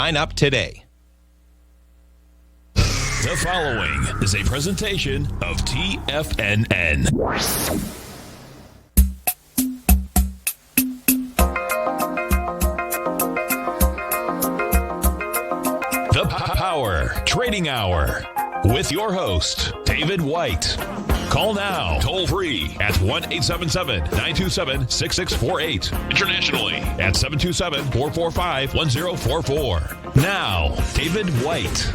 Sign up today. The following is a presentation of TFNN. The Power Trading Hour with your host, David White. Call now, toll free at 1-877-927-6648. Internationally at 727-445-1044. Now, David White.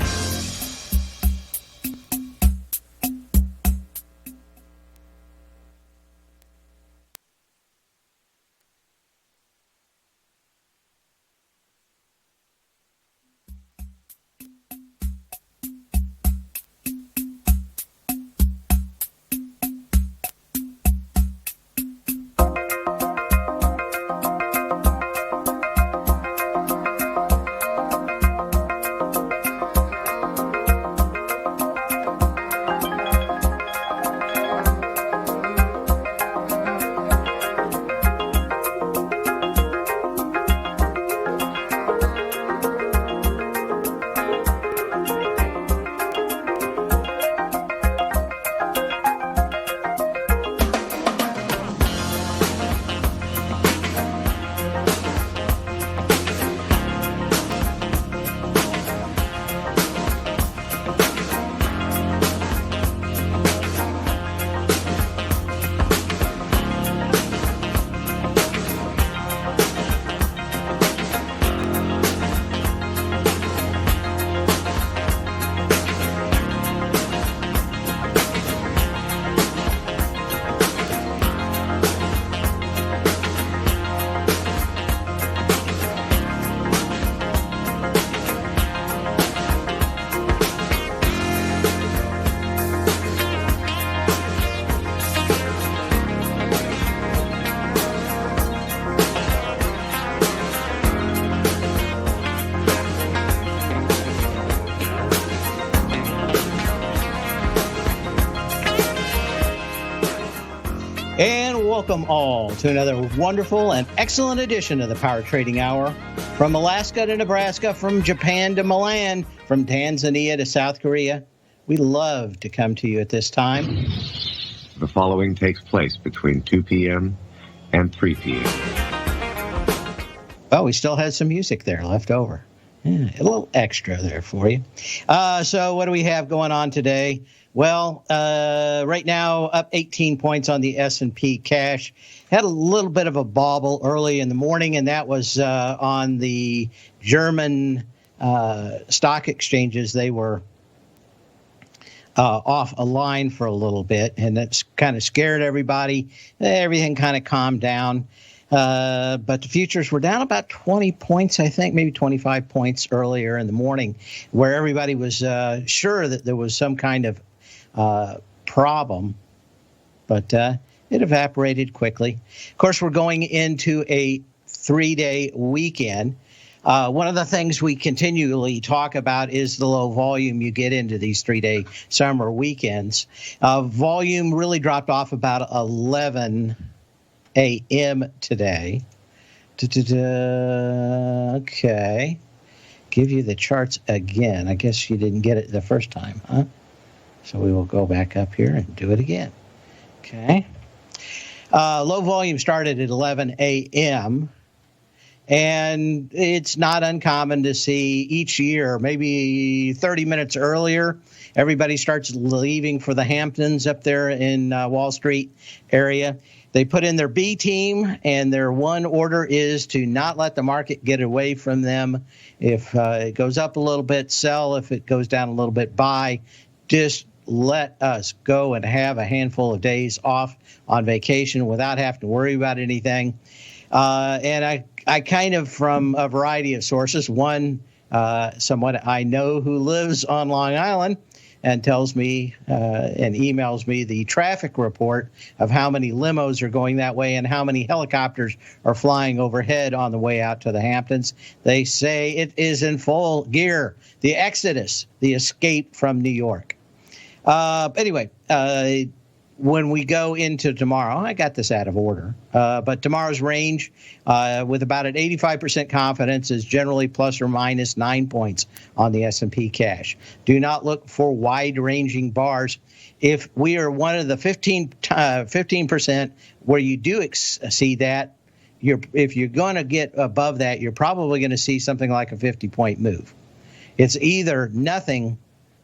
And welcome all to another wonderful and excellent edition of the Power Trading Hour. From Alaska to Nebraska, from Japan to Milan, from Tanzania to South Korea, we love to come to you at this time. The following takes place between 2 p.m. and 3 p.m. Oh, we still had some music there left over. Yeah, a little extra there for you. So what do we have going on today? Well, right now, up 18 points on the S&P cash. Had a little bit of a bobble early in the morning, and that was on the German stock exchanges. They were off a line for a little bit, and that's kind of scared everybody. Everything kind of calmed down. But the futures were down about 20 points, I think, maybe 25 points earlier in the morning, where everybody was sure that there was some kind of problem, but it evaporated quickly. Of course, we're going into a 3-day weekend. One of the things we continually talk about is the low volume you get into these 3-day summer weekends. Volume really dropped off about 11 a.m. today. Okay. Give you the charts again. I guess you didn't get it the first time, huh? So we will go back up here and do it again. Okay. Low volume started at 11 a.m. And it's not uncommon to see each year, maybe 30 minutes earlier, everybody starts leaving for the Hamptons up there in Wall Street area. They put in their B team, and their one order is to not let the market get away from them. If it goes up a little bit, sell. If it goes down a little bit, buy. Just let us go and have a handful of days off on vacation without having to worry about anything. And I kind of, from a variety of sources, one, someone I know who lives on Long Island and tells me and emails me the traffic report of how many limos are going that way and how many helicopters are flying overhead on the way out to the Hamptons. They say it is in full gear. The exodus, the escape from New York. Anyway, when we go into tomorrow, I got this out of order, but tomorrow's range with about an 85% confidence is generally plus or minus 9 points on the S&P cash. Do not look for wide-ranging bars. If we are one of the 15% where you do see that, if you're going to get above that, you're probably going to see something like a 50-point move. It's either nothing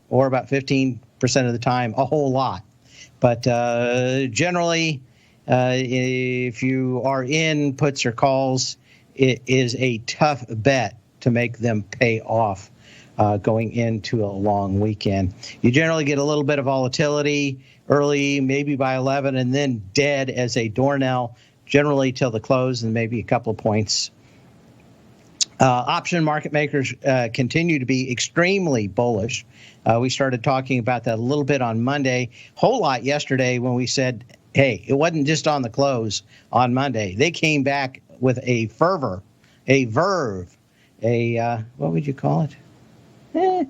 or about 15% of the time, a whole lot. But generally, if you are in puts or calls, it is a tough bet to make them pay off going into a long weekend. You generally get a little bit of volatility early, maybe by 11, and then dead as a doornail, generally till the close, and maybe a couple of points. Option market makers continue to be extremely bullish. We started talking about that a little bit on Monday, whole lot yesterday when we said, hey, it wasn't just on the close on Monday. They came back with a fervor, a verve, what would you call it? I'll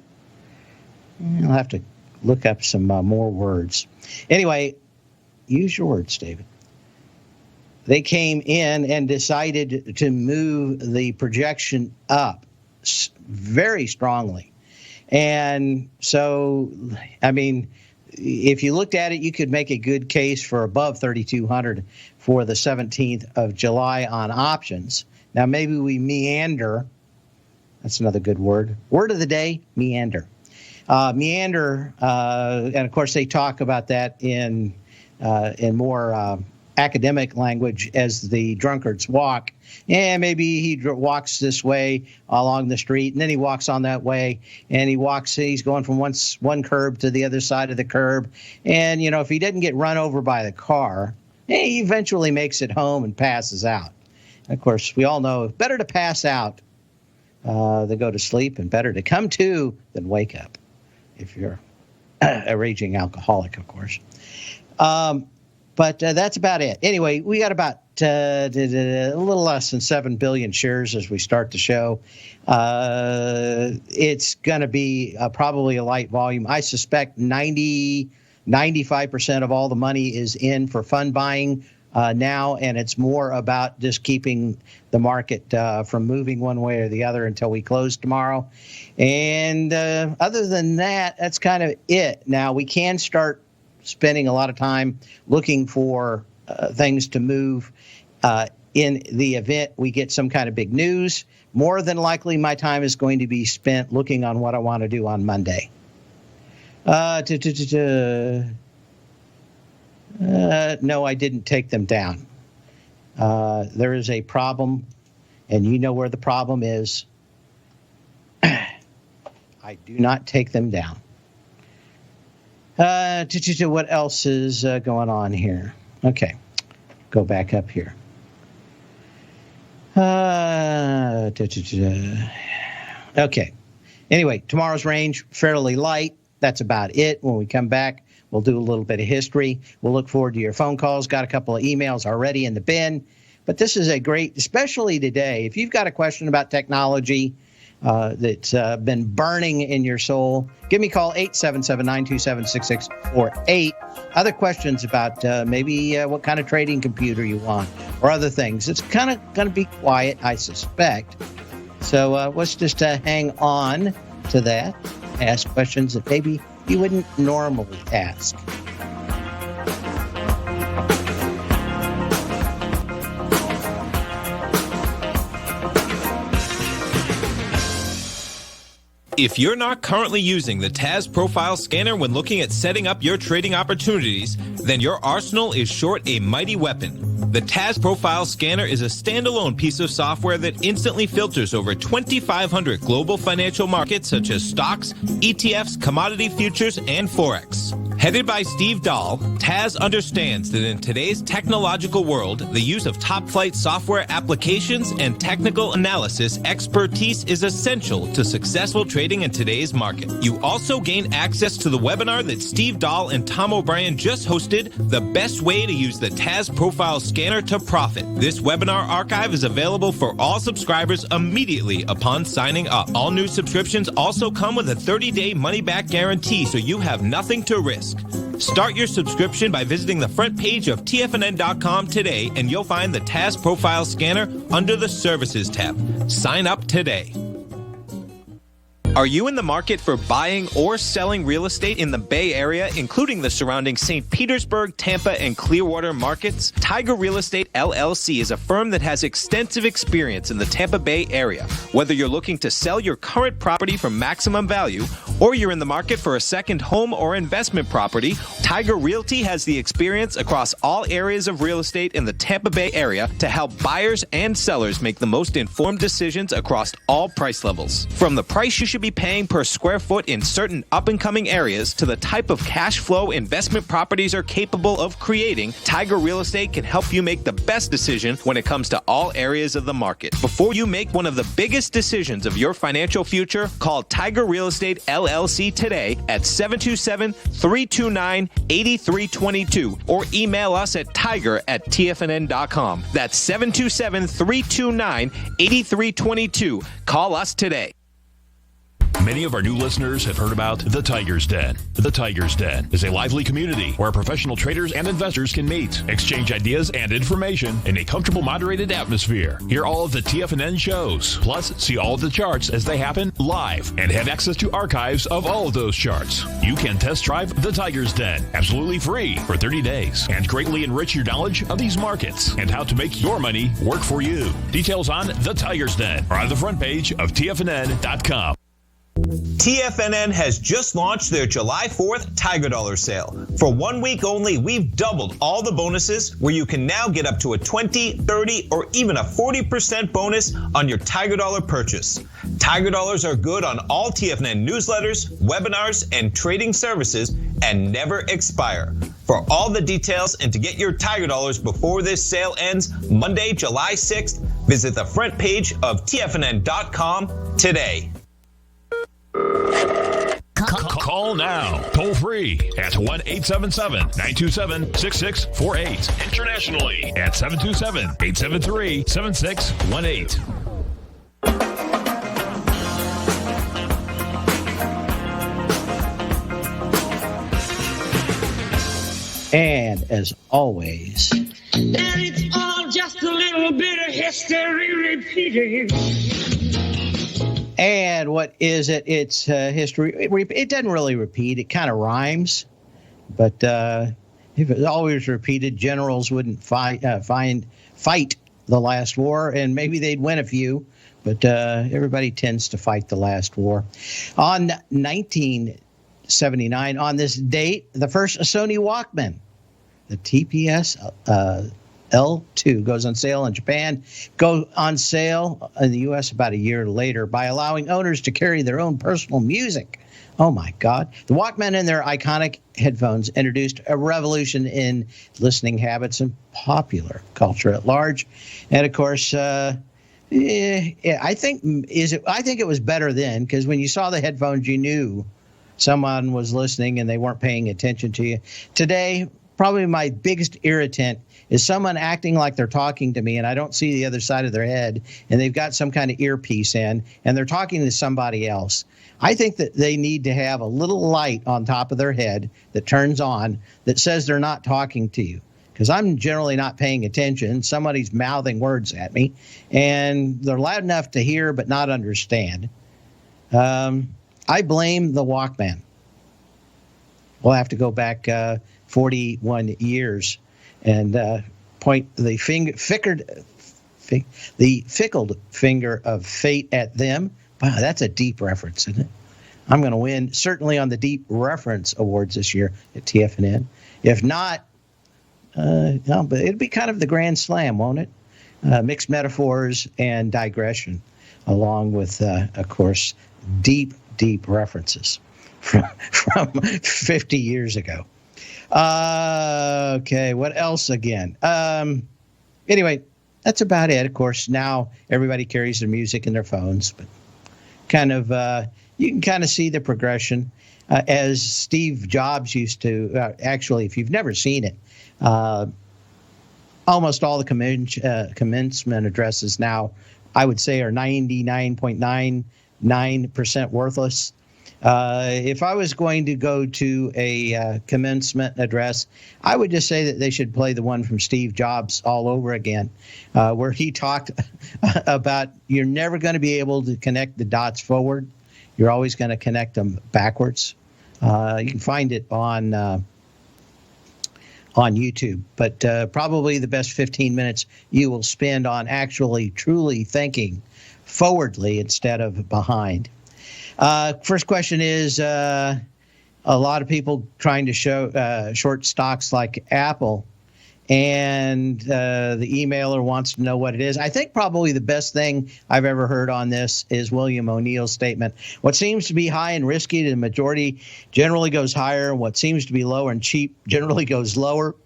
have to look up some more words. Anyway, use your words, David. They came in and decided to move the projection up very strongly. And so, I mean, if you looked at it, you could make a good case for above 3,200 for the 17th of July on options. Now, maybe we meander. That's another good word. Word of the day, meander. Meander, and of course, they talk about that in more academic language as the drunkards walk. And maybe he walks this way along the street, and then he walks on that way, and he's going from one curb to the other side of the curb. And, you know, if he didn't get run over by the car, he eventually makes it home and passes out. And of course, we all know better to pass out than go to sleep, and better to come to than wake up, if you're a raging alcoholic, of course. But that's about it. Anyway, we got about a little less than 7 billion shares as we start the show. It's going to be probably a light volume. I suspect 95% of all the money is in for fund buying now, and it's more about just keeping the market from moving one way or the other until we close tomorrow. And other than that, that's kind of it. Now, we can start spending a lot of time looking for things to move in the event we get some kind of big news. More than likely, my time is going to be spent looking on what I want to do on Monday. No, I didn't take them down. There is a problem, and you know where the problem is. I do not take them down. What else is going on here? Okay, go back up here. Okay. Anyway, tomorrow's range, fairly light. That's about it. When we come back, we'll do a little bit of history. We'll look forward to your phone calls. Got a couple of emails already in the bin. But this is a great, especially today, if you've got a question about technology that's been burning in your soul, give me a call, 877-927-6648. Other questions about maybe what kind of trading computer you want or other things. It's kind of going to be quiet, I suspect. So let's just hang on to that. Ask questions that maybe you wouldn't normally ask. If you're not currently using the TAS Profile Scanner when looking at setting up your trading opportunities, then your arsenal is short a mighty weapon. The TAS Profile Scanner is a standalone piece of software that instantly filters over 2,500 global financial markets such as stocks, ETFs, commodity futures, and Forex. Headed by Steve Dahl, TAS understands that in today's technological world, the use of top-flight software applications and technical analysis expertise is essential to successful trading in today's market. You also gain access to the webinar that Steve Dahl and Tom O'Brien just hosted, The Best Way to Use the TAS Profile Scanner to Profit. This webinar archive is available for all subscribers immediately upon signing up. All new subscriptions also come with a 30-day money-back guarantee, so you have nothing to risk. Start your subscription by visiting the front page of TFNN.com today, and you'll find the TAS Profile Scanner under the Services tab. Sign up today. Are you in the market for buying or selling real estate in the Bay Area, including the surrounding St. Petersburg, Tampa, and Clearwater markets? Tiger Real Estate LLC is a firm that has extensive experience in the Tampa Bay area. Whether you're looking to sell your current property for maximum value, or you're in the market for a second home or investment property, Tiger Realty has the experience across all areas of real estate in the Tampa Bay area to help buyers and sellers make the most informed decisions across all price levels. From the price you should be paying per square foot in certain up-and-coming areas to the type of cash flow investment properties are capable of creating, Tiger Real Estate can help you make the best decision when it comes to all areas of the market. Before you make one of the biggest decisions of your financial future, call Tiger Real Estate LLC today at 727-329-8322 or email us at tiger@tfnn.com. That's 727-329-8322. Call us today. Many of our new listeners have heard about The Tiger's Den. The Tiger's Den is a lively community where professional traders and investors can meet, exchange ideas and information in a comfortable, moderated atmosphere. Hear all of the TFNN shows, plus see all of the charts as they happen live and have access to archives of all of those charts. You can test drive The Tiger's Den absolutely free for 30 days and greatly enrich your knowledge of these markets and how to make your money work for you. Details on The Tiger's Den are on the front page of TFNN.com. TFNN has just launched their July 4th Tiger Dollar sale. For 1 week only, we've doubled all the bonuses where you can now get up to a 20, 30, or even a 40% bonus on your Tiger Dollar purchase. Tiger Dollars are good on all TFNN newsletters, webinars, and trading services and never expire. For all the details and to get your Tiger Dollars before this sale ends Monday, July 6th, visit the front page of TFNN.com today. Call now, toll free at 1-877-927-6648. Internationally at 727-873-7618. And as always, and it's all just a little bit of history repeating. And what is it? It's history. It doesn't really repeat. It kind of rhymes. But if it always repeated, generals wouldn't fight the last war, and maybe they'd win a few. But everybody tends to fight the last war. On 1979, on this date, the first Sony Walkman, the TPS L2, goes on sale in Japan, go on sale in the U.S. about a year later by allowing owners to carry their own personal music. Oh, my God. The Walkman and their iconic headphones introduced a revolution in listening habits and popular culture at large. And, of course, I think it was better then, because when you saw the headphones, you knew someone was listening and they weren't paying attention to you. Today, probably my biggest irritant is someone acting like they're talking to me and I don't see the other side of their head and they've got some kind of earpiece in and they're talking to somebody else. I think that they need to have a little light on top of their head that turns on that says they're not talking to you, because I'm generally not paying attention. Somebody's mouthing words at me and they're loud enough to hear but not understand. I blame the Walkman. We'll have to go back 41 years and point the fickled finger of fate at them. Wow, that's a deep reference, isn't it? I'm going to win certainly on the Deep Reference Awards this year at TFNN. If not, no, but it'd be kind of the Grand Slam, won't it? Mixed metaphors and digression, along with, of course, deep references from 50 years ago. Okay, what else again? Anyway, that's about it. Of course, now everybody carries their music in their phones, but kind of you can kind of see the progression as Steve Jobs used to. Actually, if you've never seen it, almost all the commencement addresses now, I would say, are 99.99% worthless. If I was going to go to a commencement address, I would just say that they should play the one from Steve Jobs all over again, where he talked about you're never going to be able to connect the dots forward. You're always going to connect them backwards. You can find it on YouTube, but probably the best 15 minutes you will spend on actually truly thinking forwardly instead of behind. First question is a lot of people trying to short stocks like Apple, and the emailer wants to know what it is. I think probably the best thing I've ever heard on this is William O'Neill's statement. What seems to be high and risky, the majority generally goes higher. What seems to be low and cheap generally goes lower.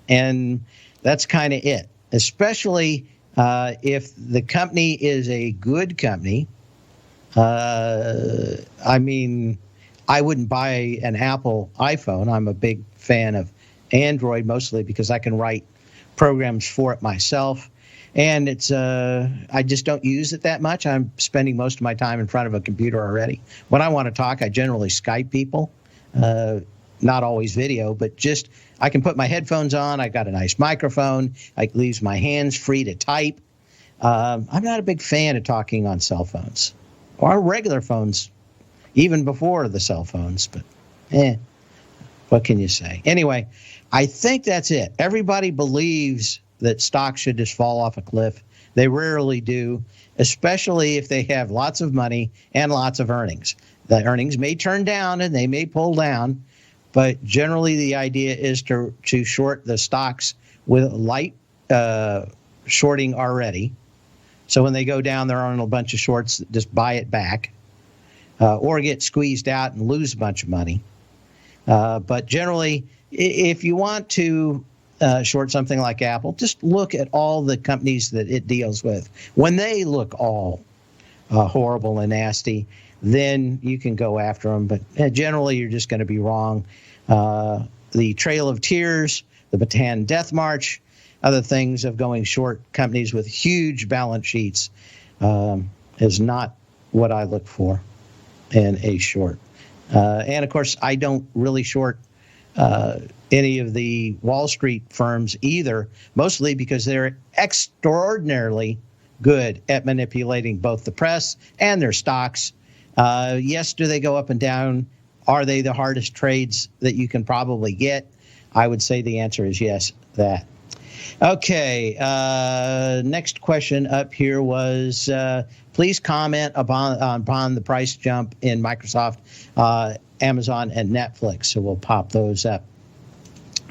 And that's kind of it, especially if the company is a good company. I mean, I wouldn't buy an Apple iPhone. I'm a big fan of Android, mostly because I can write programs for it myself. And it's I just don't use it that much. I'm spending most of my time in front of a computer already. When I want to talk, I generally Skype people, not always video, but just I can put my headphones on. I got a nice microphone. It leaves my hands free to type. I'm not a big fan of talking on cell phones or regular phones, even before the cell phones. But what can you say? Anyway, I think that's it. Everybody believes that stocks should just fall off a cliff. They rarely do, especially if they have lots of money and lots of earnings. The earnings may turn down and they may pull down, but generally the idea is to short the stocks with light shorting already. So when they go down, there aren't a bunch of shorts that just buy it back or get squeezed out and lose a bunch of money. But generally, if you want to short something like Apple, just look at all the companies that it deals with. When they look all horrible and nasty, then you can go after them. But generally, you're just going to be wrong. The Trail of Tears, the Bataan Death March, other things of going short companies with huge balance sheets is not what I look for in a short. And, of course, I don't really short any of the Wall Street firms either, mostly because they're extraordinarily good at manipulating both the press and their stocks. Yes, do they go up and down? Are they the hardest trades that you can probably get? I would say the answer is yes, that. Okay, next question up here was, please comment upon the price jump in Microsoft, Amazon, and Netflix. So we'll pop those up.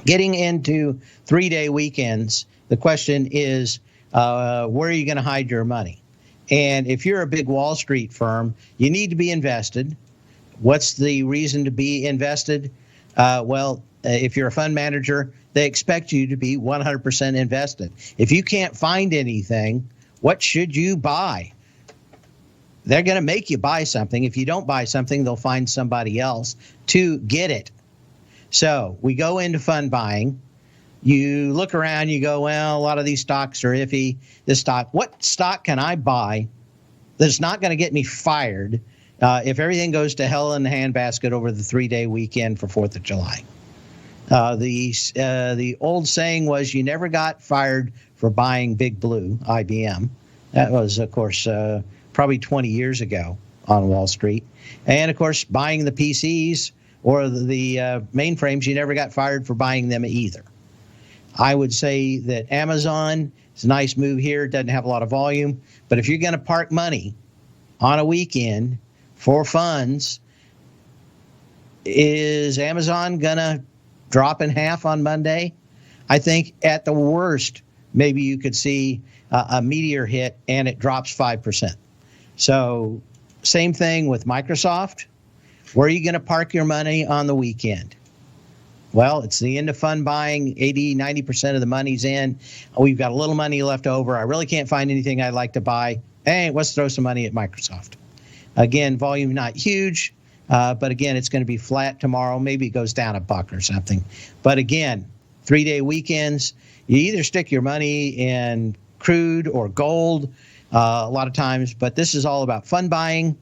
Getting into 3-day weekends, the question is, where are you going to hide your money? And if you're a big Wall Street firm, you need to be invested. What's the reason to be invested? If you're a fund manager, they expect you to be 100% invested. If you can't find anything, what should you buy? They're going to make you buy something. If you don't buy something, they'll find somebody else to get it. So we go into fund buying. You look around, you go, well, a lot of these stocks are iffy. What stock can I buy that's not going to get me fired if everything goes to hell in the handbasket over the 3-day weekend for 4th of July? The old saying was you never got fired for buying Big Blue, IBM. That was, of course, probably 20 years ago on Wall Street. And, of course, buying the PCs or the mainframes, you never got fired for buying them either. I would say that Amazon is a nice move here. It doesn't have a lot of volume. But if you're going to park money on a weekend for funds, is Amazon going to drop in half on Monday? I think at the worst, maybe you could see a meteor hit and it drops 5%. So same thing with Microsoft. Where are you going to park your money on the weekend? Well, it's the end of fund buying. 80, 90% of the money's in. We've got a little money left over. I really can't find anything I'd like to buy. Hey, let's throw some money at Microsoft. Again, volume not huge. But again, it's going to be flat tomorrow. Maybe it goes down $1 or something. But again, 3-day weekends, you either stick your money in crude or gold a lot of times. But this is all about fund buying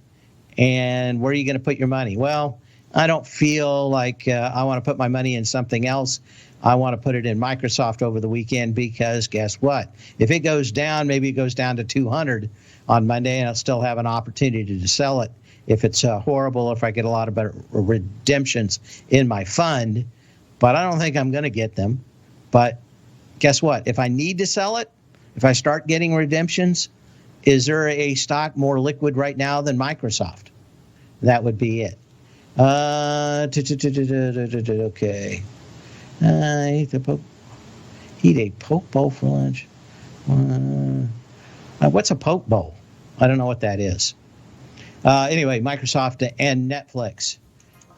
And where are you going to put your money? Well, I don't feel like I want to put my money in something else. I want to put it in Microsoft over the weekend because guess what? If it goes down, maybe it goes down to 200 on Monday, and I'll still have an opportunity to sell it if it's horrible, if I get a lot of better redemptions in my fund. But I don't think I'm going to get them. But guess what? If I need to sell it, if I start getting redemptions, is there a stock more liquid right now than Microsoft? That would be it. Okay. Eat a poke bowl for lunch. What's a poke bowl? I don't know what that is. Anyway, Microsoft and Netflix.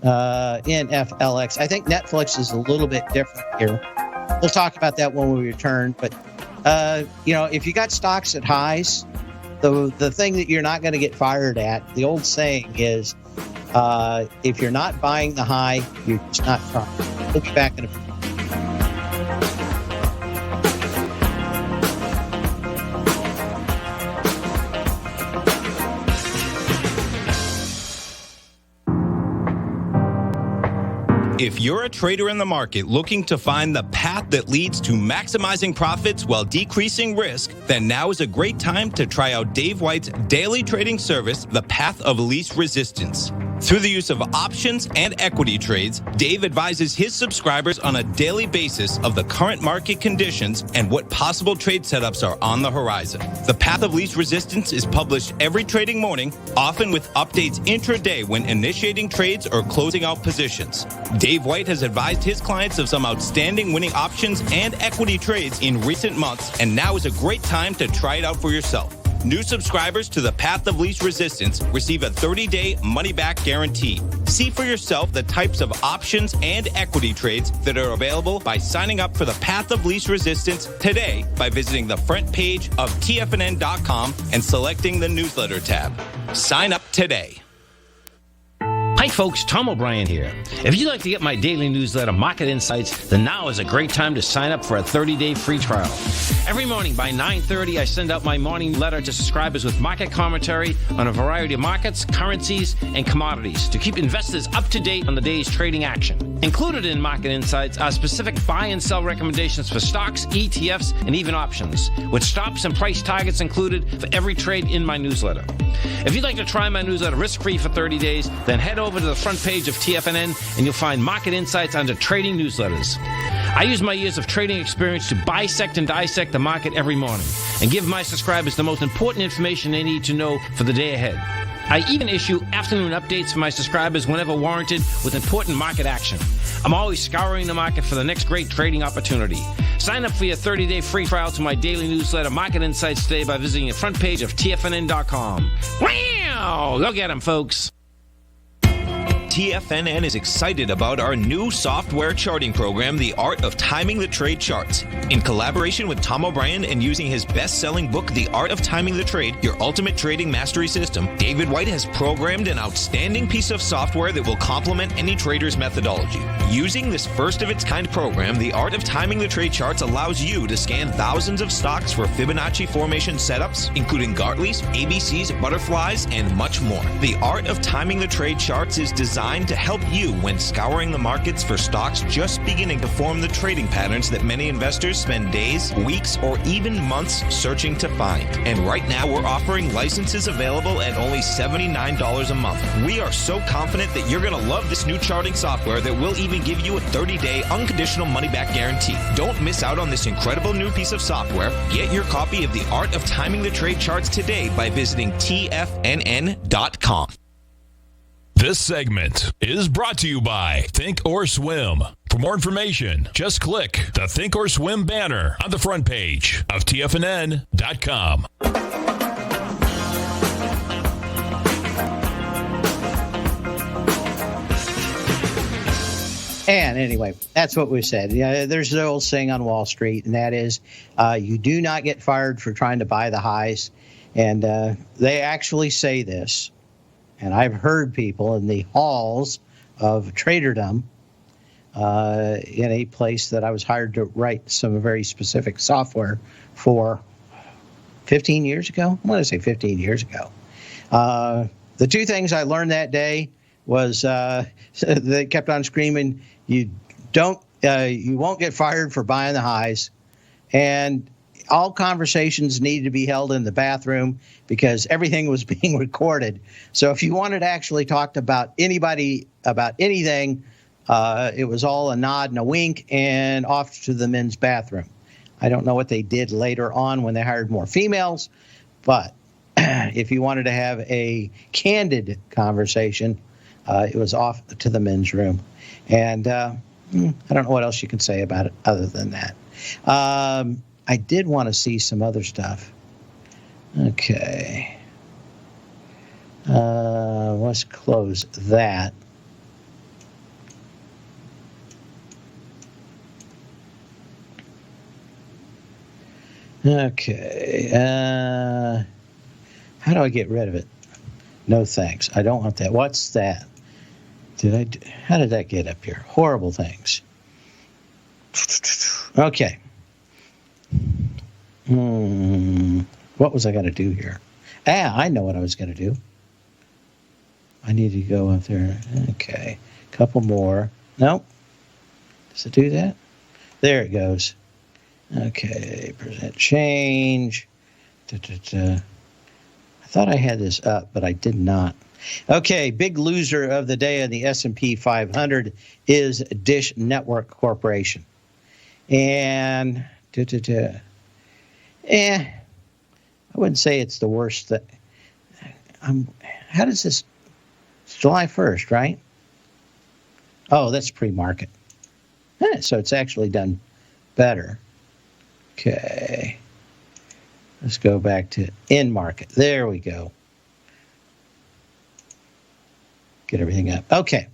NFLX. I think Netflix is a little bit different here. We'll talk about that when we return. But, if you got stocks at highs, the thing that you're not going to get fired at, the old saying is, if you're not buying the high, you're just not trying. We'll be back in a few. If you're a trader in the market looking to find the path that leads to maximizing profits while decreasing risk, then now is a great time to try out Dave White's daily trading service, The Path of Least Resistance. Through the use of options and equity trades, Dave advises his subscribers on a daily basis of the current market conditions and what possible trade setups are on the horizon. The Path of Least Resistance is published every trading morning, often with updates intraday when initiating trades or closing out positions. Dave White has advised his clients of some outstanding winning options and equity trades in recent months, and now is a great time to try it out for yourself. New subscribers to the Path of Least Resistance receive a 30-day money-back guarantee. See for yourself the types of options and equity trades that are available by signing up for the Path of Least Resistance today by visiting the front page of TFNN.com and selecting the newsletter tab. Sign up today. Hi folks, Tom O'Brien here. If you'd like to get my daily newsletter, Market Insights, then now is a great time to sign up for a 30-day free trial. Every morning by 9:30, I send out my morning letter to subscribers with market commentary on a variety of markets, currencies, and commodities to keep investors up to date on the day's trading action. Included in Market Insights are specific buy and sell recommendations for stocks, ETFs, and even options, with stops and price targets included for every trade in my newsletter. If you'd like to try my newsletter risk-free for 30 days, then head over to the front page of TFNN and you'll find Market Insights under Trading Newsletters. I use my years of trading experience to bisect and dissect the market every morning and give my subscribers the most important information they need to know for the day ahead. I even issue afternoon updates for my subscribers whenever warranted with important market action. I'm always scouring the market for the next great trading opportunity. Sign up for your 30-day free trial to my daily newsletter, Market Insights, today by visiting the front page of TFNN.com. Wow! Go get them, folks. TFNN is excited about our new software charting program, The Art of Timing the Trade Charts. In collaboration with Tom O'Brien and using his best-selling book, The Art of Timing the Trade, Your Ultimate Trading Mastery System, David White has programmed an outstanding piece of software that will complement any trader's methodology. Using this first-of-its-kind program, The Art of Timing the Trade Charts allows you to scan thousands of stocks for Fibonacci formation setups, including Gartley's, ABC's, butterflies, and much more. The Art of Timing the Trade Charts is designed to help you when scouring the markets for stocks just beginning to form the trading patterns that many investors spend days, weeks, or even months searching to find. And right now we're offering licenses available at only $79 a month. We are so confident that you're going to love this new charting software that will even give you a 30-day unconditional money-back guarantee. Don't miss out on this incredible new piece of software. Get your copy of The Art of Timing the Trade Charts today by visiting TFNN.com. This segment is brought to you by Think or Swim. For more information, just click the Think or Swim banner on the front page of TFNN.com. And anyway, that's what we said. Yeah, there's the old saying on Wall Street, and that is you do not get fired for trying to buy the highs. And they actually say this. And I've heard people in the halls of traderdom in a place that I was hired to write some very specific software for 15 years ago. I want to say 15 years ago. The two things I learned that day was they kept on screaming, you won't get fired for buying the highs, and all conversations needed to be held in the bathroom because everything was being recorded. So if you wanted to actually talk about anybody about anything, it was all a nod and a wink and off to the men's bathroom. I don't know what they did later on when they hired more females, but if you wanted to have a candid conversation, it was off to the men's room. And I don't know what else you can say about it other than that. I did want to see some other stuff. Okay. Let's close that. Okay. How do I get rid of it? No thanks. I don't want that. What's that? How did that get up here? Horrible things. Okay. What was I going to do here? I know what I was going to do. I need to go up there. Okay. Couple more. Nope. Does it do that? There it goes. Okay. Present change. I thought I had this up, but I did not. Okay, big loser of the day in the S&P 500 is Dish Network Corporation. And I wouldn't say it's the worst. How does this? It's July 1st, right? Oh, that's pre-market. So it's actually done better. Okay. Let's go back to in market. There we go. Get everything up. Okay.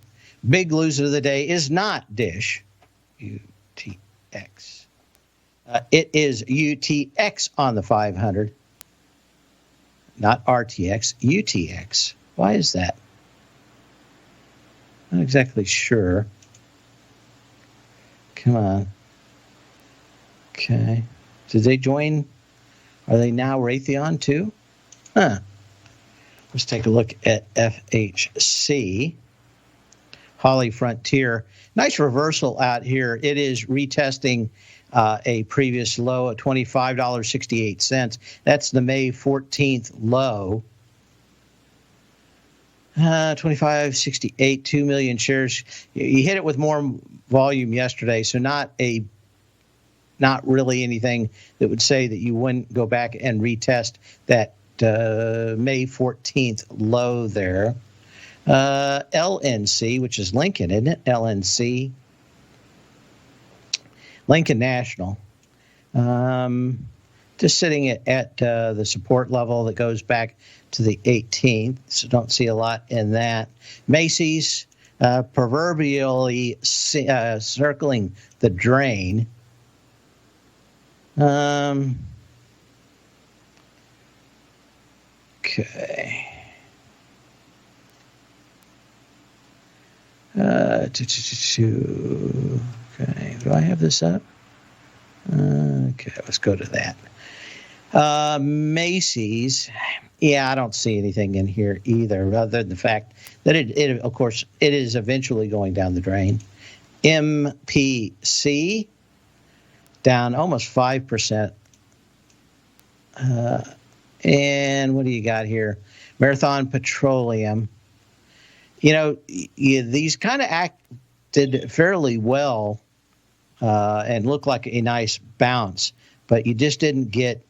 Big loser of the day is not Dish, UTX. It is UTX on the 500, not RTX, UTX. Why is that? Not exactly sure. Come on. Okay. Did they join? Are they now Raytheon too? Huh. Let's take a look at FHC. Holly Frontier. Nice reversal out here. It is retesting a previous low of $25.68. That's the May 14th low. 25.68, 2 million shares. You hit it with more volume yesterday, so not really anything that would say that you wouldn't go back and retest that May 14th low there. LNC, which is Lincoln, isn't it? LNC. Lincoln National. Just sitting at the support level that goes back to the 18th, so don't see a lot in that. Macy's, proverbially circling the drain. Okay. Okay. Do I have this up? Okay, let's go to that. Macy's. Yeah, I don't see anything in here either, other than the fact that it of course, it is eventually going down the drain. MPC down almost 5%. And what do you got here? Marathon Petroleum. You know, these kind of acted fairly well and looked like a nice bounce, but you just didn't get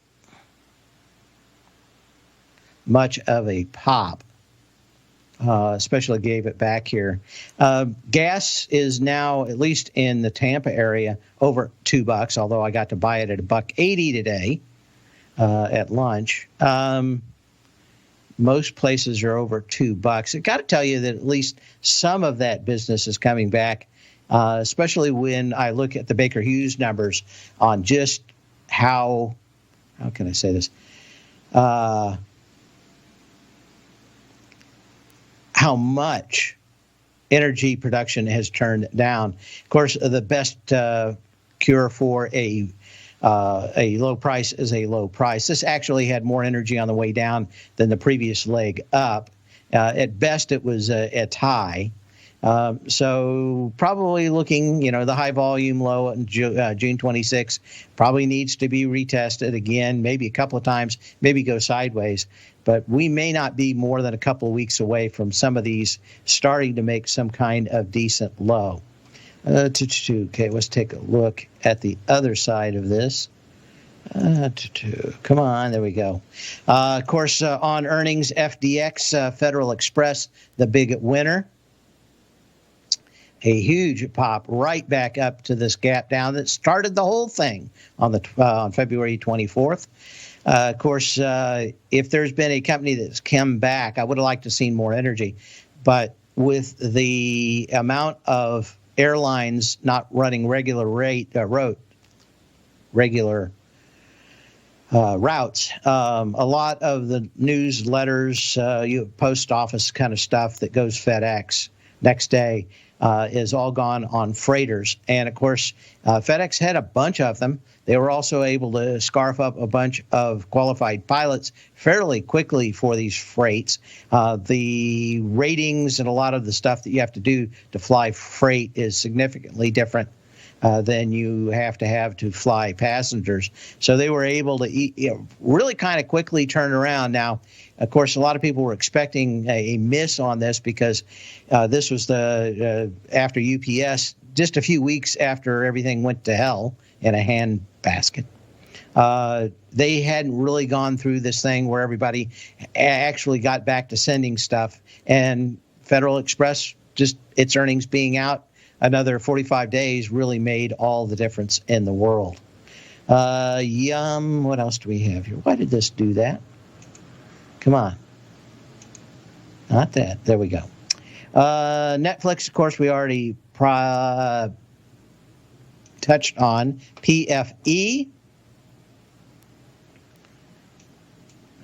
much of a pop, especially gave it back here. Gas is now, at least in the Tampa area, over $2, although I got to buy it at $1.80 today at lunch. Most places are over $2. I got to tell you that at least some of that business is coming back, especially when I look at the Baker Hughes numbers on just how can I say this? How much energy production has turned down. Of course, the best cure for a low price is a low price. This actually had more energy on the way down than the previous leg up. At best, it was a tie. So probably looking, the high volume low on June 26 probably needs to be retested again, maybe a couple of times, maybe go sideways. But we may not be more than a couple of weeks away from some of these starting to make some kind of decent low. Okay, let's take a look at the other side of this. Come on, there we go. Of course, on earnings, FDX, Federal Express, the big winner. A huge pop right back up to this gap down that started the whole thing on February 24th. Of course, if there's been a company that's come back, I would have liked to have seen more energy. But with the amount of airlines not running regular routes, a lot of the newsletters, post office kind of stuff that goes FedEx next day is all gone on freighters. And, of course, FedEx had a bunch of them. They were also able to scarf up a bunch of qualified pilots fairly quickly for these freights. The ratings and a lot of the stuff that you have to do to fly freight is significantly different than you have to fly passengers. So they were able to really kind of quickly turn around. Now, of course, a lot of people were expecting a miss on this because this was after UPS, just a few weeks after everything went to hell in a handbasket. They hadn't really gone through this thing where everybody actually got back to sending stuff. And Federal Express, just its earnings being out another 45 days really made all the difference in the world. What else do we have here? Why did this do that? Come on. Not that. There we go. Netflix, of course, we already touched on. PFE.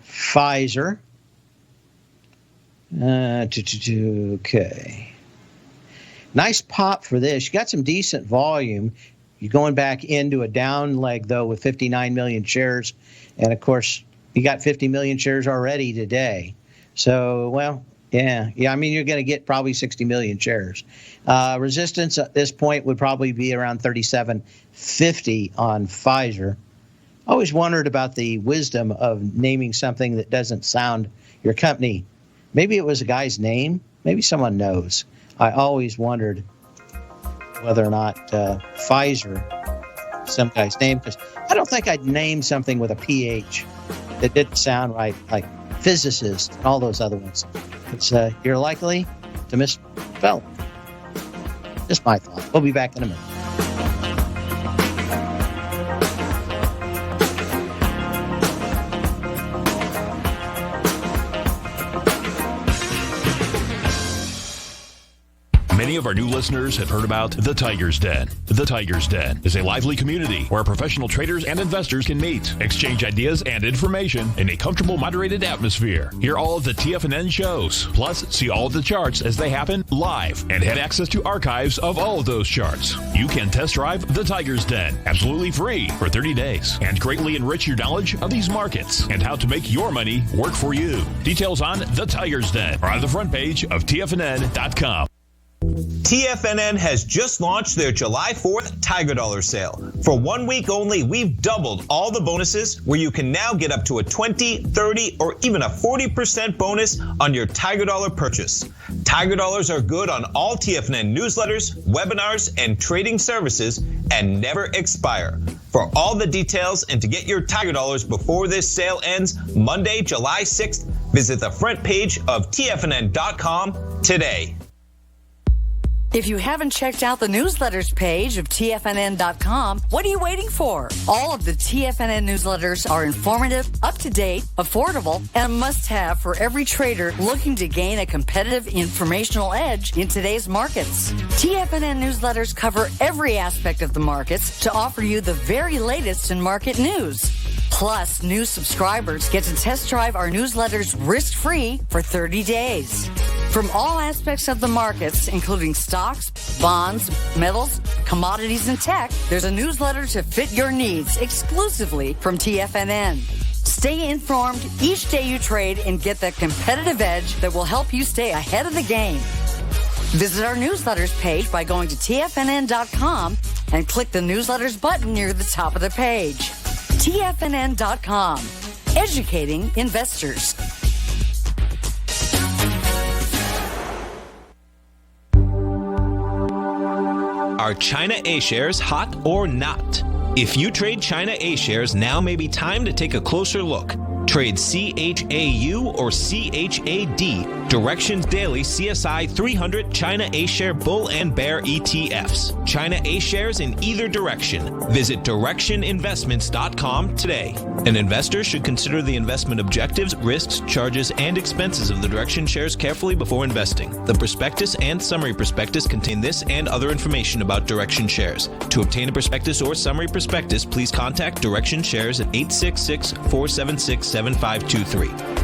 Pfizer. Okay. Nice pop for this. You got some decent volume. You're going back into a down leg, though, with 59 million shares. And, of course, you got 50 million shares already today. So, well, yeah. I mean, you're going to get probably 60 million shares. Resistance at this point would probably be around 37.50 on Pfizer. Always wondered about the wisdom of naming something that doesn't sound your company. Maybe it was a guy's name. Maybe someone knows. I always wondered whether or not Pfizer, some guy's name, because I don't think I'd name something with a PH that didn't sound right, like physicists and all those other ones. It's you're likely to misspell it. Just my thought. We'll be back in a minute. Many of our new listeners have heard about the Tiger's Den. The Tiger's Den is a lively community where professional traders and investors can meet, exchange ideas and information in a comfortable, moderated atmosphere. Hear all of the TFNN shows, plus see all of the charts as they happen live and have access to archives of all of those charts. You can test drive the Tiger's Den absolutely free for 30 days and greatly enrich your knowledge of these markets and how to make your money work for you. Details on the Tiger's Den are on the front page of TFNN.com. TFNN has just launched their July 4th Tiger Dollar sale. For 1 week only, we've doubled all the bonuses where you can now get up to a 20, 30, or even a 40% bonus on your Tiger Dollar purchase. Tiger Dollars are good on all TFNN newsletters, webinars, and trading services and never expire. For all the details and to get your Tiger Dollars before this sale ends Monday, July 6th, visit the front page of TFNN.com today. If you haven't checked out the newsletters page of TFNN.com, what are you waiting for? All of the TFNN newsletters are informative, up-to-date, affordable, and a must-have for every trader looking to gain a competitive informational edge in today's markets. TFNN newsletters cover every aspect of the markets to offer you the very latest in market news. Plus, new subscribers get to test drive our newsletters risk-free for 30 days. From all aspects of the markets, including stocks, bonds, metals, commodities, and tech, there's a newsletter to fit your needs exclusively from TFNN. Stay informed each day you trade and get the competitive edge that will help you stay ahead of the game. Visit our newsletters page by going to TFNN.com and click the newsletters button near the top of the page. TFNN.com, educating investors. Are China A-shares hot or not? If you trade China A-shares, now may be time to take a closer look. Trade CHAU or CHAD, Directions Daily CSI 300 China A-share Bull and Bear ETFs. China A-shares in either direction. Visit directioninvestments.com today. An investor should consider the investment objectives, risks, charges, and expenses of the Direction shares carefully before investing. The prospectus and summary prospectus contain this and other information about Direction shares. To obtain a prospectus or summary prospectus, please contact Direction shares at 866-476-7523.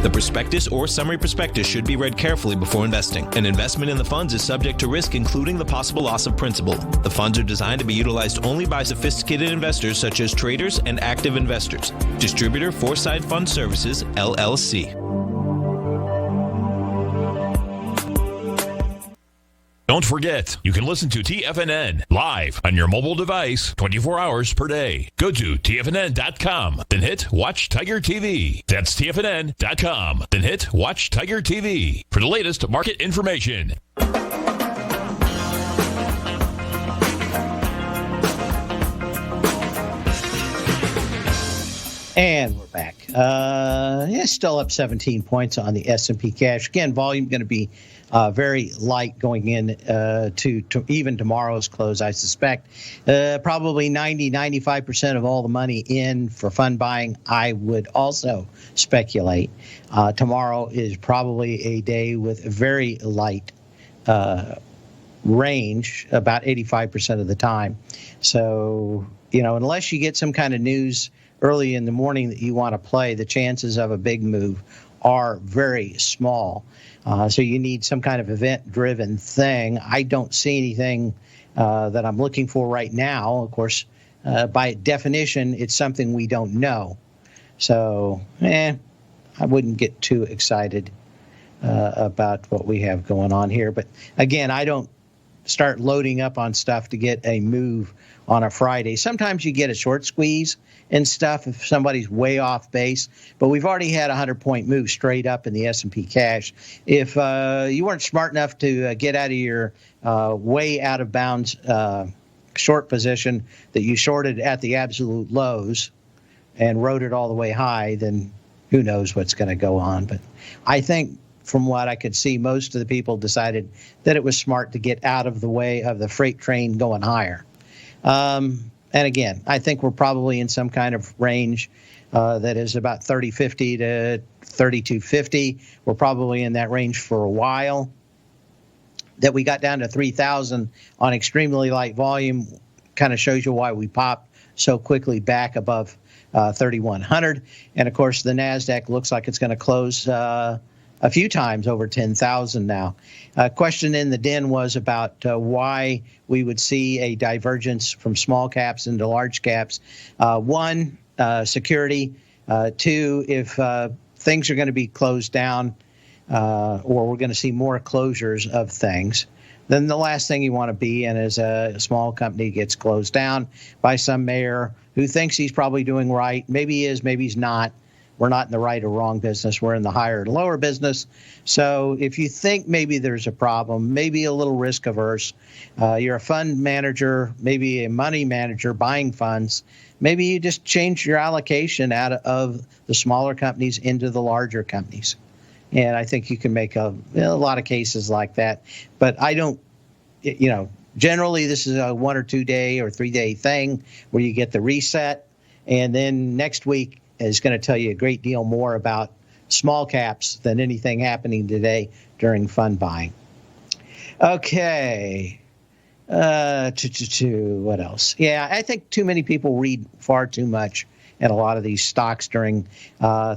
The prospectus or summary prospectus should be read carefully before investing. An investment in the funds is subject to risk, including the possible loss of principal. The funds are designed to be utilized only by sophisticated investors such as traders and active investors. Distributor Foreside Fund Services, LLC. Don't forget, you can listen to TFNN live on your mobile device 24 hours per day. Go to TFNN.com, then hit Watch Tiger TV. That's TFNN.com, then hit Watch Tiger TV for the latest market information. And we're back. Still up 17 points on the S&P cash. Again, volume going to be very light going in to even tomorrow's close, I suspect. Probably 95% of all the money in for fund buying, I would also speculate. Tomorrow is probably a day with very light range, about 85% of the time. So, unless you get some kind of news early in the morning that you want to play, the chances of a big move are very small. So you need some kind of event-driven thing. I don't see anything that I'm looking for right now. Of course, by definition, it's something we don't know. So, I wouldn't get too excited about what we have going on here. But again, I don't start loading up on stuff to get a move on a Friday. Sometimes you get a short squeeze and stuff if somebody's way off base, but we've already had a 100-point move straight up in the S&P cash. If you weren't smart enough to get out of your way out of bounds short position that you shorted at the absolute lows and rode it all the way high, then who knows what's going to go on. But I think from what I could see, most of the people decided that it was smart to get out of the way of the freight train going higher. And again, I think we're probably in some kind of range that is about 30.50 to 32.50. We're probably in that range for a while. That we got down to 3,000 on extremely light volume kind of shows you why we popped so quickly back above 3,100. And of course, the NASDAQ looks like it's going to close a few times over 10,000 now. Question in the den was about why we would see a divergence from small caps into large caps. One, security. Two, if things are going to be closed down or we're going to see more closures of things, then the last thing you want to be in is a small company gets closed down by some mayor who thinks he's probably doing right. Maybe he is, maybe he's not. We're not in the right or wrong business. We're in the higher and lower business. So if you think maybe there's a problem, maybe a little risk averse, you're a fund manager, maybe a money manager buying funds, maybe you just change your allocation out of the smaller companies into the larger companies. And I think you can make a lot of cases like that. But I don't, generally this is a 1 or 2 day or 3 day thing where you get the reset. And then next week, is going to tell you a great deal more about small caps than anything happening today during fund buying. Okay. What else? Yeah, I think too many people read far too much in a lot of these stocks during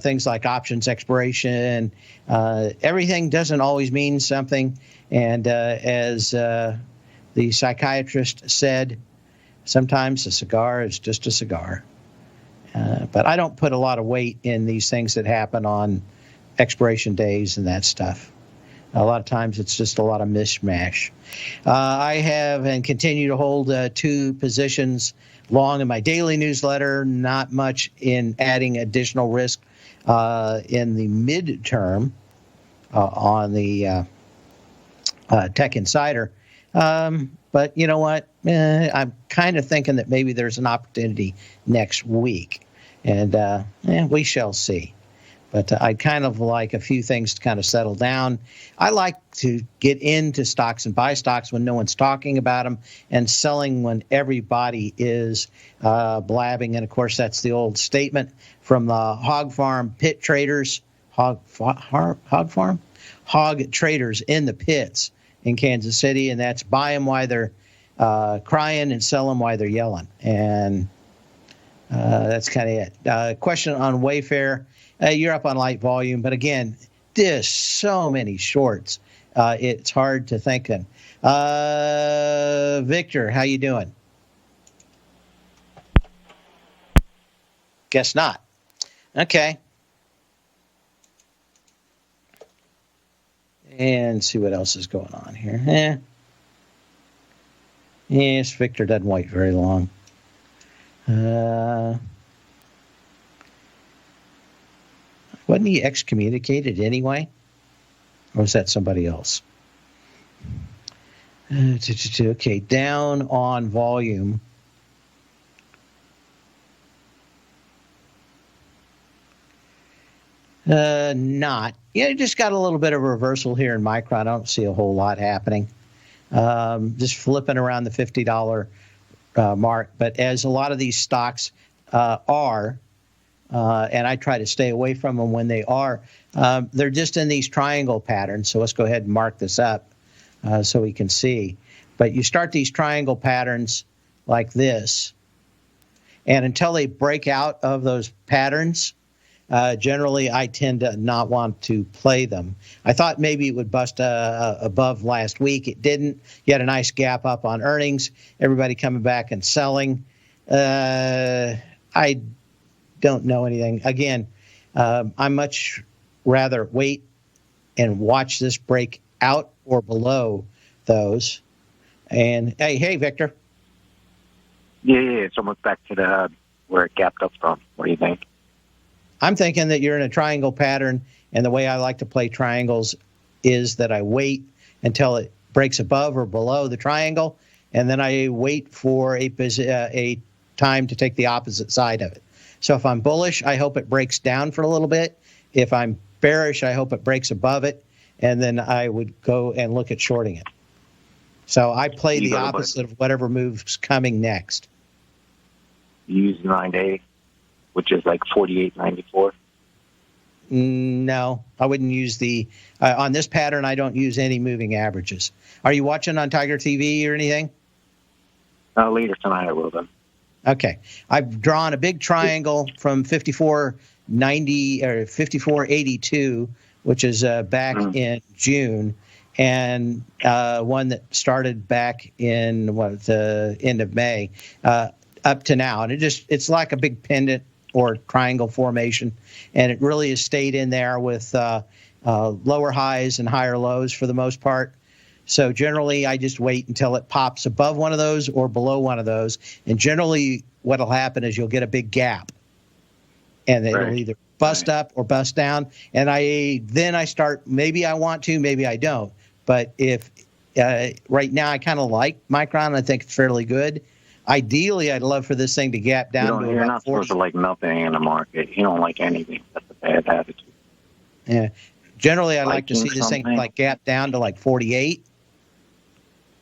things like options expiration. Everything doesn't always mean something. And as the psychiatrist said, sometimes a cigar is just a cigar. But I don't put a lot of weight in these things that happen on expiration days and that stuff. A lot of times it's just a lot of mishmash. I have and continue to hold 2 positions long in my daily newsletter, not much in adding additional risk in the midterm on the Tech Insider. But you know what? I'm kind of thinking that maybe there's an opportunity next week, and we shall see. But I'd kind of like a few things to kind of settle down. I like to get into stocks and buy stocks when no one's talking about them, and selling when everybody is blabbing. And, of course, that's the old statement from the hog farm pit traders, hog traders in the pits in Kansas City, and that's buy them while they're crying and sell them while they're yelling. And that's kind of it. Question on Wayfair. You're up on light volume, but again, there's so many shorts. It's hard to think of. Victor, how you doing? Guess not. Okay. And see what else is going on here. Yes, Victor doesn't wait very long. Wasn't he excommunicated anyway? Or was that somebody else? Okay, down on volume. Not. Yeah, you just got a little bit of a reversal here in Micron. I don't see a whole lot happening. Just flipping around the $50 mark. But as a lot of these stocks are, and I try to stay away from them when they are, they're just in these triangle patterns. So let's go ahead and mark this up so we can see. But you start these triangle patterns like this, and until they break out of those patterns, generally I tend to not want to play them. I thought maybe it would bust above last week. It didn't. You had a nice gap up on earnings. Everybody coming back and selling. I don't know anything. Again, I much rather wait and watch this break out or below those. And hey, Victor. Yeah. It's almost back to the where it gapped up from. What do you think? I'm thinking that you're in a triangle pattern, and the way I like to play triangles is that I wait until it breaks above or below the triangle, and then I wait for a time to take the opposite side of it. So if I'm bullish, I hope it breaks down for a little bit. If I'm bearish, I hope it breaks above it, and then I would go and look at shorting it. So I play the opposite of whatever move's coming next. You use 9-day, which is like 48.94. No, I wouldn't use the on this pattern. I don't use any moving averages. Are you watching on Tiger TV or anything? Later tonight I will then. Okay, I've drawn a big triangle from 54.90 or 54.82, which is back in June, and one that started back in the end of May up to now, and it's like a big pendant or triangle formation, and it really has stayed in there with lower highs and higher lows for the most part. So generally, I just wait until it pops above one of those or below one of those, and generally what will happen is you'll get a big gap, and it'll either bust up or bust down, and then I start, maybe I want to, maybe I don't, but if right now I kind of like Micron, I think it's fairly good. Ideally, I'd love for this thing to gap down to You're about not 40. supposed to like nothing in the market. You don't like anything. That's a bad attitude. Yeah. Generally, I like to see this thing like gap down to like 48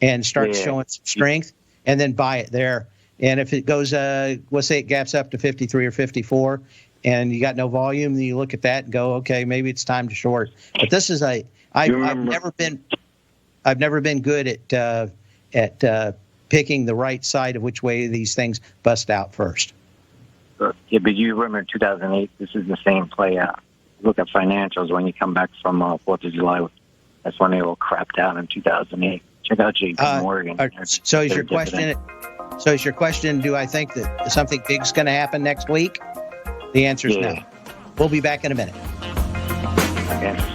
and start showing some strength, and then buy it there. And if it goes, let's say it gaps up to 53 or 54, and you got no volume, then you look at that and go, okay, maybe it's time to short. But this is I've never been good at picking the right side of which way these things bust out first. Yeah, but you remember 2008, this is the same play out. Look at financials when you come back from 4th of July. That's when they all crapped out in 2008. Check out JP Morgan. So is your question, do I think that something big's going to happen next week? The answer is Yeah. no. We'll be back in a minute. Yes.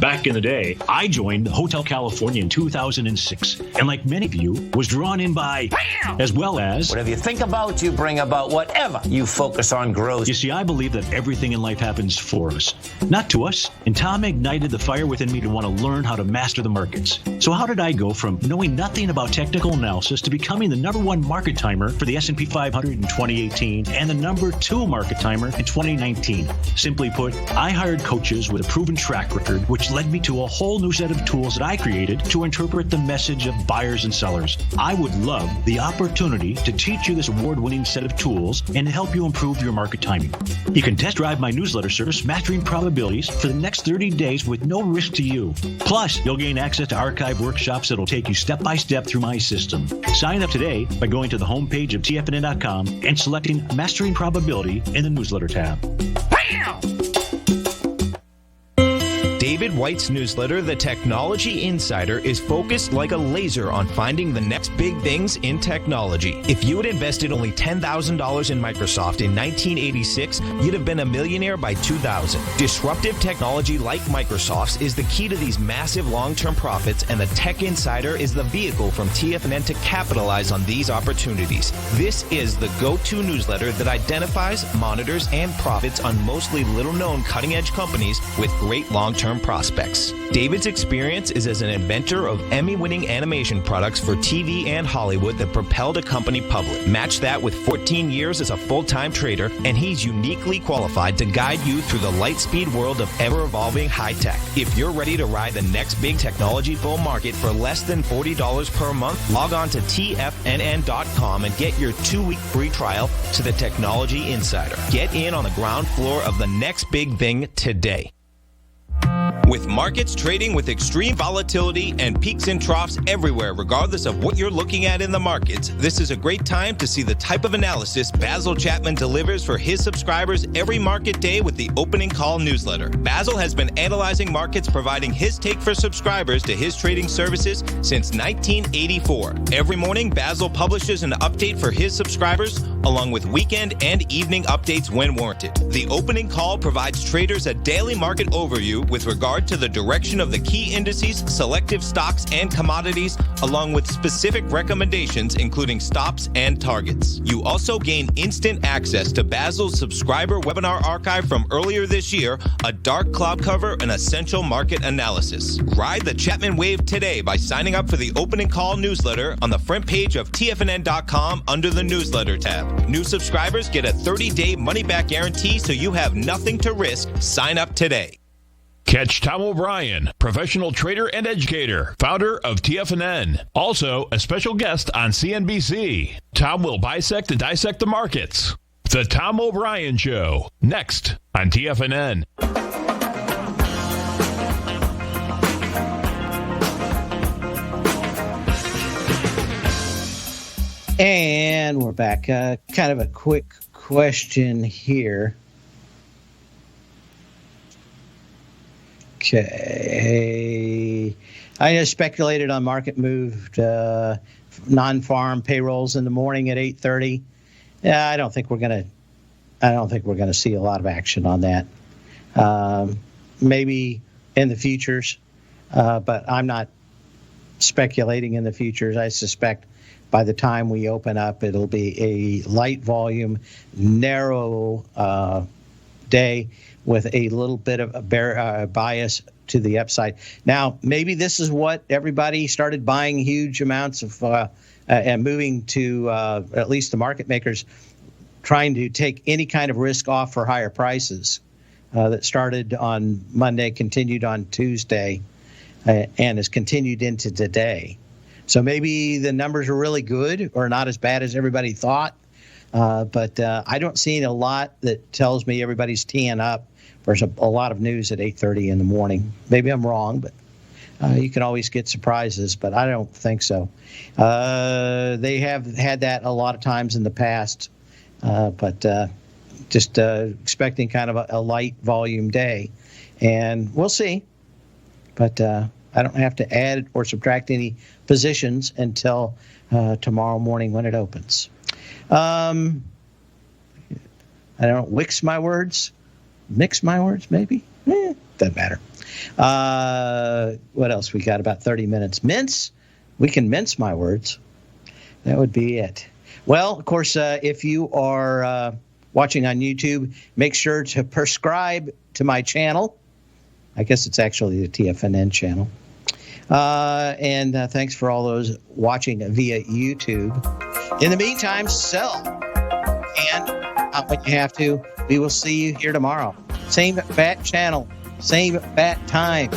Back in the day, I joined Hotel California in 2006, and like many of you, was drawn in by, as well as, whatever you think about, you bring about. Whatever you focus on grows. You see, I believe that everything in life happens for us, not to us. And Tom ignited the fire within me to want to learn how to master the markets. So how did I go from knowing nothing about technical analysis to becoming the #1 market timer for the S&P 500 in 2018 and the #2 market timer in 2019? Simply put, I hired coaches with a proven track record, which led me to a whole new set of tools that I created to interpret the message of buyers and sellers. I would love the opportunity to teach you this award-winning set of tools and to help you improve your market timing. You can test drive my newsletter service, Mastering Probabilities, for the next 30 days with no risk to you. Plus, you'll gain access to archive workshops that'll take you step by step through my system. Sign up today by going to the homepage of TFNN.com and selecting Mastering Probability in the newsletter tab. David White's newsletter, The Technology Insider, is focused like a laser on finding the next big things in technology. If you had invested only $10,000 in Microsoft in 1986, you'd have been a millionaire by 2000. Disruptive technology like Microsoft's is the key to these massive long-term profits, and the Tech Insider is the vehicle from TFNN to capitalize on these opportunities. This is the go-to newsletter that identifies, monitors, and profits on mostly little-known cutting-edge companies with great long-term prospects. David's experience is as an inventor of Emmy-winning animation products for TV and Hollywood that propelled a company public. Match that with 14 years as a full-time trader, and he's uniquely qualified to guide you through the light-speed world of ever-evolving high-tech. If you're ready to ride the next big technology bull market for less than $40 per month, log on to TFNN.com and get your 2-week free trial to the Technology Insider. Get in on the ground floor of the next big thing today. With markets trading with extreme volatility and peaks and troughs everywhere, regardless of what you're looking at in the markets, this is a great time to see the type of analysis Basil Chapman delivers for his subscribers every market day with the Opening Call newsletter. Basil has been analyzing markets, providing his take for subscribers to his trading services since 1984. Every morning, Basil publishes an update for his subscribers, along with weekend and evening updates when warranted. The Opening Call provides traders a daily market overview with regard to the direction of the key indices, selective stocks, and commodities, along with specific recommendations, including stops and targets. You also gain instant access to Basil's subscriber webinar archive from earlier this year, a dark cloud cover, and essential market analysis. Ride the Chapman wave today by signing up for the Opening Call newsletter on the front page of TFNN.com under the newsletter tab. New subscribers get a 30-day money-back guarantee, so you have nothing to risk. Sign up today. Catch Tom O'Brien, professional trader and educator, founder of TFNN. Also, a special guest on CNBC. Tom will bisect and dissect the markets. The Tom O'Brien Show, next on TFNN. And we're back. Kind of a quick question here. Okay. I just speculated on market moved non-farm payrolls in the morning at 8:30. I don't think we're going to see a lot of action on that. Maybe in the futures, but I'm not speculating in the futures. I suspect by the time we open up, it'll be a light volume, narrow day with a little bit of a bias to the upside. Now, maybe this is what everybody started buying huge amounts of and moving to, at least the market makers, trying to take any kind of risk off for higher prices that started on Monday, continued on Tuesday, and has continued into today. So maybe the numbers are really good or not as bad as everybody thought. But I don't see a lot that tells me everybody's teeing up. There's a lot of news at 8:30 in the morning. Maybe I'm wrong, but You can always get surprises, but I don't think so. They have had that a lot of times in the past, but just expecting kind of a light volume day. And we'll see. But I don't have to add or subtract any positions until tomorrow morning when it opens. I don't know, mix my words, maybe? Doesn't matter. What else? We got about 30 minutes. Mince? We can mince my words. That would be it. Well, of course, if you are watching on YouTube, make sure to subscribe to my channel. I guess it's actually the TFNN channel. And thanks for all those watching via YouTube. In the meantime, sell. And when you have to, we will see you here tomorrow. Same bat channel, same bat time.